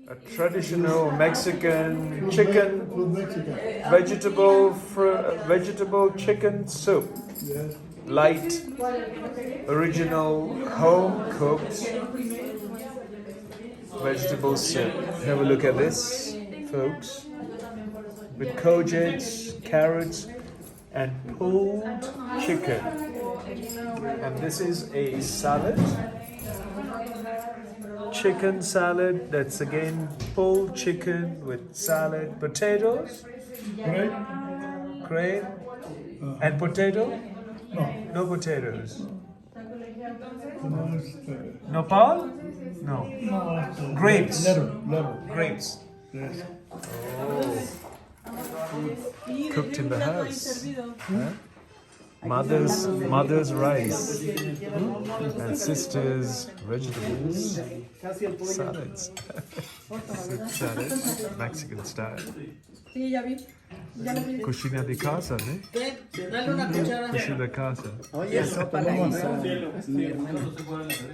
a traditional Mexican chicken, vegetable chicken soup. Yes. Light, original, home-cooked vegetable soup. Have a look at this, folks. With courgettes, carrots, and pulled chicken. And this is a salad. Chicken salad, that's again pulled chicken with salad, potatoes, Right? grain, and potato? No. No potatoes. No, it's, Nopal? No. no, it's, Grapes. Letter. Grapes. Yes. Oh. Cooked in the house. Huh? Mother's rice. And sister's vegetables. Salads. Soup salad, Mexican style. Sí, ya vi. Ya lo vi. Cocina de casa, ¿no? Dale una cuchara. Cocina de casa. Oye, sopa la hizo mi hermana.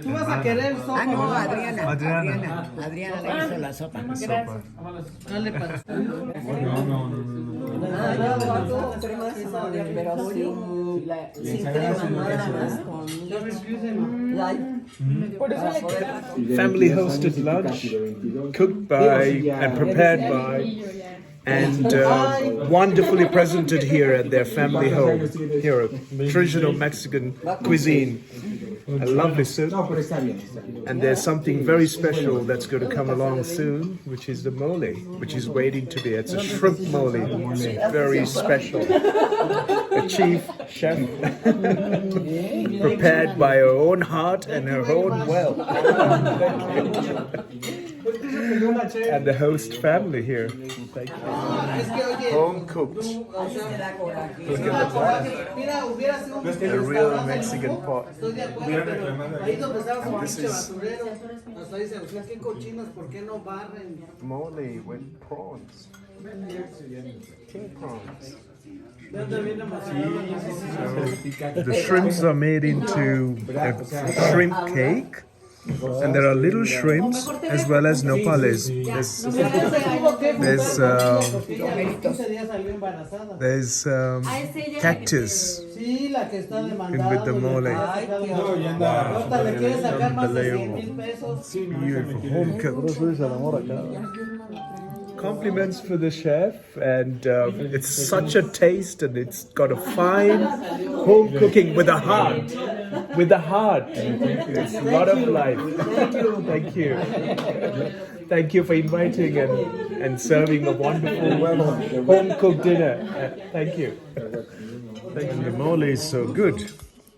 Tú vas a querer sopa. Ah, no, Adriana. Adriana. Adriana le hizo la sopa. Sopa. Dale para. No. Pero sin crema, nada más con light. Por eso le queda. Family hosted lunch, cooked by and prepared by, and wonderfully presented here at their family home. Here, a traditional Mexican cuisine. A lovely soup. And there's something very special that's going to come along soon, which is the mole, which is waiting to be. It's a shrimp mole. It's very special. A chief chef prepared by her own heart and her own well. And the host family here. Thank you. Home cooked. Look at the pot. A real Mexican pot. And this is mole with prawns. King prawns. So the shrimps are made into a shrimp cake. And there are little shrimps as well as nopales. There's cactus in with the mole. Wow, unbelievable. It's beautiful. Home cooked. Compliments for the chef, and it's such a taste, and it's got a fine home cooking with a heart. With a heart. It's a lot of life. Thank you. Thank you for inviting and serving a wonderful home cooked dinner. Thank you. Thank you. The mole is so good.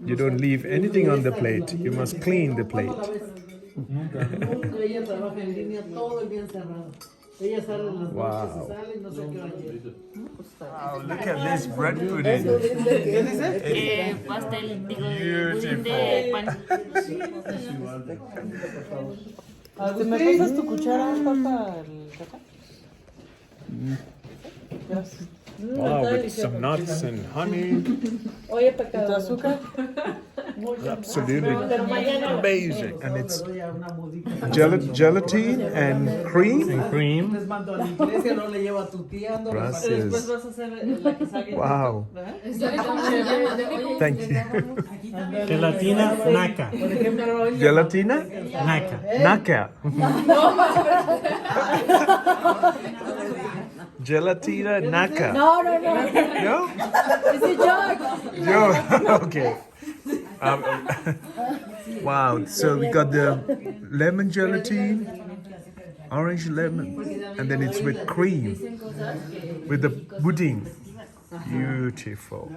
You don't leave anything on the plate. You must clean the plate. Wow. Wow, look at this bread pudding. Pastel, digo, Beautiful. de pan. ¿Me pasas tu cuchara, papá? Gracias. Wow, with some nuts and honey. Oye, pecado. ¿Tu azúcar? Absolutely amazing. And it's gelatine and cream. Gracias. Wow. Thank you. Gelatina naca. Gelatina? Naca. Naka. Gelatina naka. No. No? It's a joke. Joe. Okay. Wow. So we got the lemon gelatine, orange lemon, and then it's with cream, with the pudding. Beautiful.